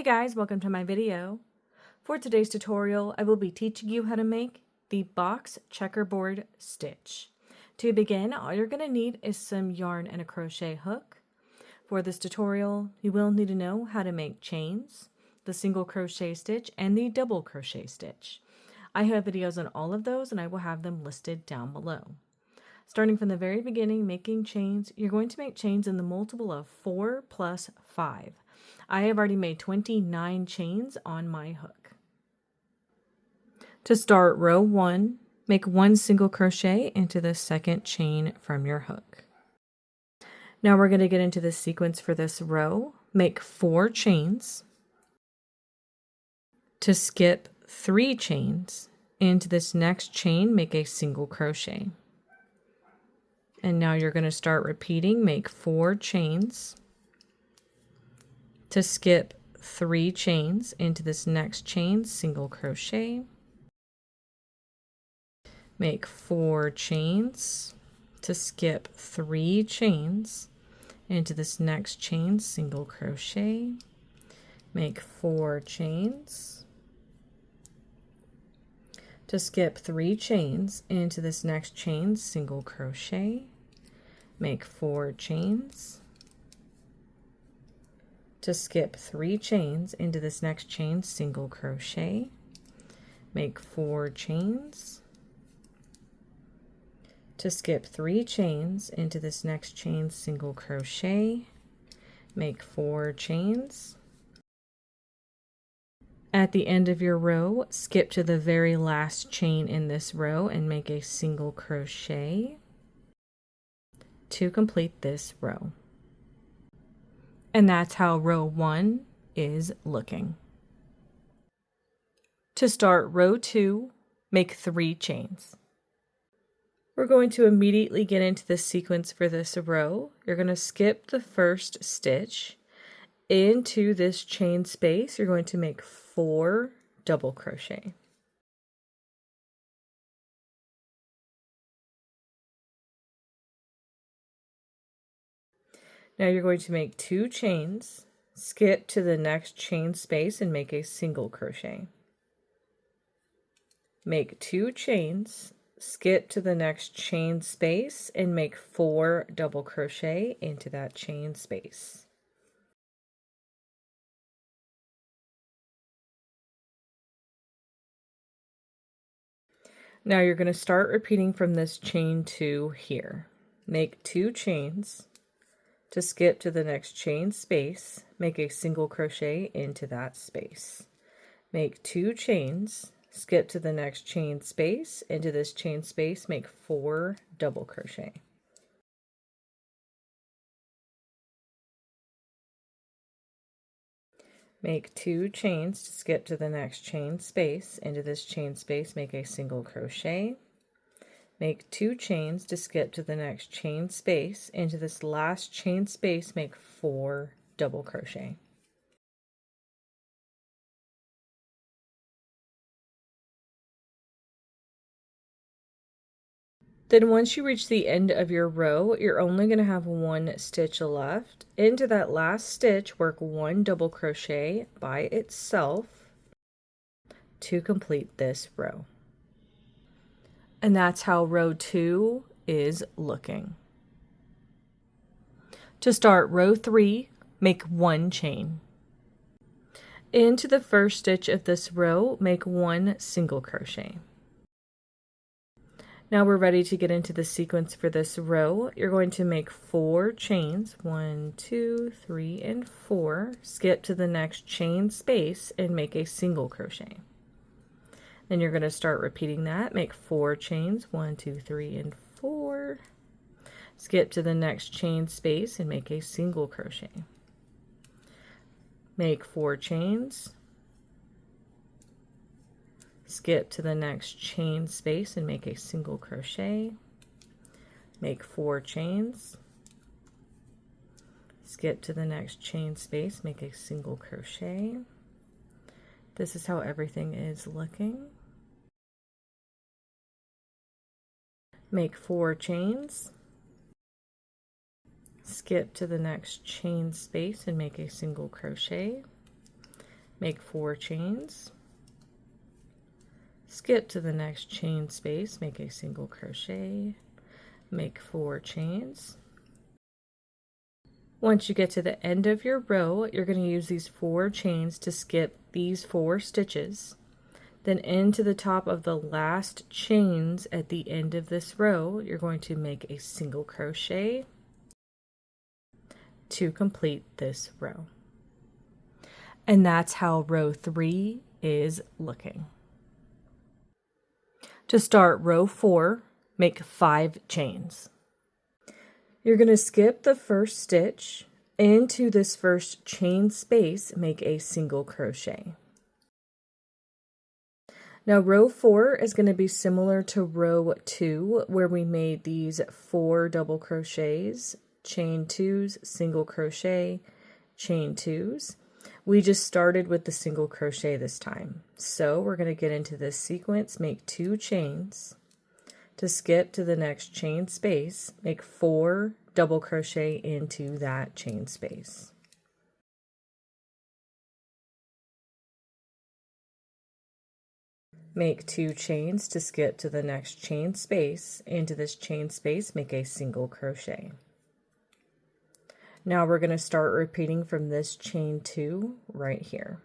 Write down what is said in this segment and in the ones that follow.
guys, welcome to my video. For today's tutorial, I will be teaching you how to make the box checkerboard stitch. To begin, all you're going to need is some yarn and a crochet hook. For this tutorial, you will need to know how to make chains, the single crochet stitch, and the double crochet stitch. I have videos on all of those and I will have them listed down below. Starting from the very beginning, making chains, you're going to make chains in the multiple of 4 plus 5. I have already made 29 chains on my hook. To start row 1, make 1 single crochet into the second chain from your hook. Now we're going to get into the sequence for this row. Make 4 chains. To skip 3 chains into this next chain, make a single crochet. And now you're going to start repeating, make 4 chains. To skip 3 chains into this next chain, single crochet. Make 4 chains. To skip 3 chains into this next chain, single crochet. Make 4 chains. To skip 3 chains into this next chain, single crochet. Make 4 chains. To skip 3 chains into this next chain, single crochet. Make 4 chains. To skip 3 chains into this next chain, single crochet. Make 4 chains. At the end of your row, skip to the very last chain in this row and make a single crochet to complete this row. And that's how row 1 is looking. To start row 2, make 3 chains. We're going to immediately get into the sequence for this row. You're going to skip the first stitch. Into this chain space, you're going to make 4 double crochet. Now you're going to make 2 chains, skip to the next chain space and make a single crochet. Make 2 chains, skip to the next chain space and make 4 double crochet into that chain space. Now you're going to start repeating from this chain 2 here. Make 2 chains. To skip to the next chain space, make a single crochet into that space. Make 2 chains, skip to the next chain space, into this chain space, make 4 double crochet. Make 2 chains to skip to the next chain space, into this chain space, make a single crochet. Make 2 chains to skip to the next chain space. Into this last chain space, make 4 double crochet. Then once you reach the end of your row, you're only going to have 1 stitch left. Into that last stitch, work 1 double crochet by itself to complete this row. And that's how row 2 is looking. To start row 3, make 1 chain. Into the first stitch of this row, make 1 single crochet. Now we're ready to get into the sequence for this row. You're going to make 4 chains, 1, 2, 3, and 4. Skip to the next chain space and make a single crochet. Then you're going to start repeating that. Make 4 chains, 1, 2, 3, and 4. Skip to the next chain space and make a single crochet. Make 4 chains. Skip to the next chain space and make a single crochet. Make 4 chains. Skip to the next chain space, make a single crochet. This is how everything is looking. Make 4 chains. Skip to the next chain space and make a single crochet. make 4 chains, skip to the next chain space, make a single crochet, make 4 chains. Once you get to the end of your row, you're going to use these 4 chains to skip these 4 stitches. Then into the top of the last chains at the end of this row, you're going to make a single crochet to complete this row. And that's how row 3 is looking. To start row 4, make 5 chains. You're going to skip the first stitch. Into this first chain space, make a single crochet. Now row 4 is going to be similar to row 2, where we made these 4 double crochets, chain 2s, single crochet, chain 2s. We just started with the single crochet this time. So we're going to get into this sequence, make 2 chains. To skip to the next chain space, make 4 double crochet into that chain space. Make 2 chains to skip to the next chain space. Into this chain space, make a single crochet. Now we're going to start repeating from this chain 2 right here.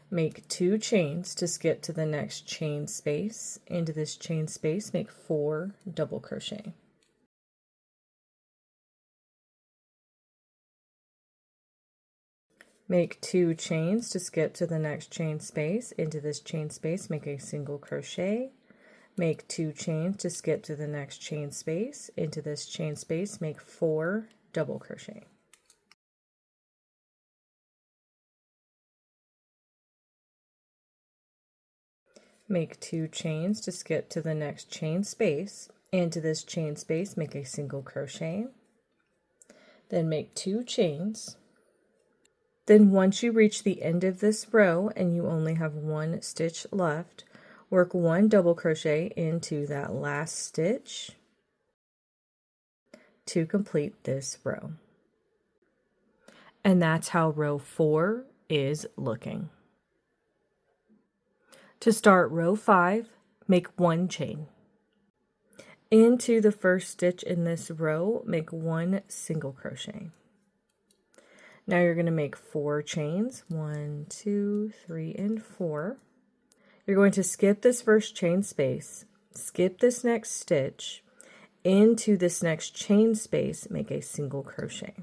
Make 2 chains to skip to the next chain space. Into this chain space, make 4 double crochet. Make 2 chains to skip to the next chain space. Into this chain space, make a single crochet. Make 2 chains to skip to the next chain space. Into this chain space, make 4 double crochet. Make 2 chains to skip to the next chain space. Into this chain space, make a single crochet. Then make 2 chains. Then once you reach the end of this row and you only have 1 stitch left, work 1 double crochet into that last stitch to complete this row. And that's how row 4 is looking. To start row 5, make 1 chain. Into the first stitch in this row, make 1 single crochet. Now you're going to make 4 chains, 1, 2, 3, and 4. You're going to skip this first chain space, skip this next stitch, into this next chain space, make a single crochet.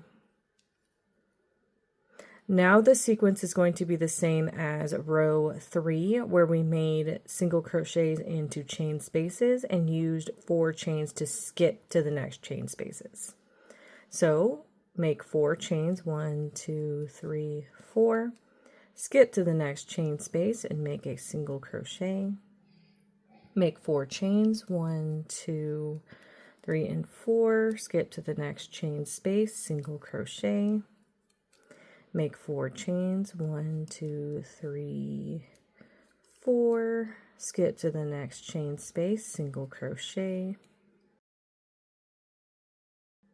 Now the sequence is going to be the same as row 3, where we made single crochets into chain spaces and used 4 chains to skip to the next chain spaces. So make 4 chains, 1, 2, 3, 4. Skip to the next chain space and make a single crochet. Make 4 chains, 1, 2, 3, and 4. Skip to the next chain space, single crochet. Make 4 chains, 1, 2, 3, 4. Skip to the next chain space, single crochet.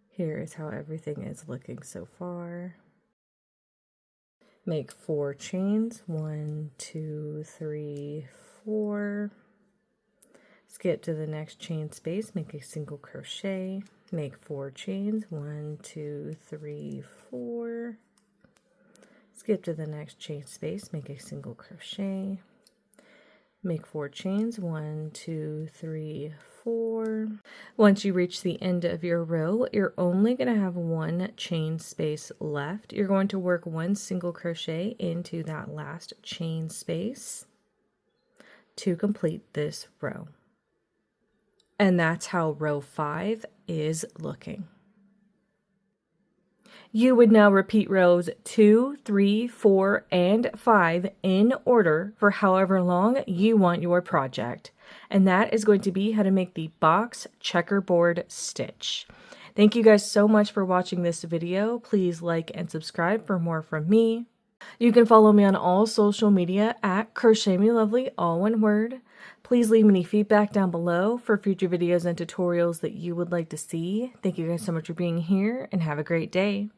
Here is how everything is looking so far. Make 4 chains, 1, 2, 3, 4. Skip to the next chain space, make a single crochet. Make 4 chains, 1, 2, 3, 4. Skip to the next chain space, make a single crochet. Make 4 chains, 1, 2, 3, 4. Once you reach the end of your row, you're only going to have 1 chain space left. You're going to work 1 single crochet into that last chain space to complete this row. And that's how row 5 is looking. You would now repeat rows 2, 3, 4, and 5 in order for however long you want your project. And that is going to be how to make the box checkerboard stitch. Thank you guys so much for watching this video. Please like and subscribe for more from me. You can follow me on all social media at Crochet Me Lovely, all one word. Please leave me any feedback down below for future videos and tutorials that you would like to see. Thank you guys so much for being here and have a great day.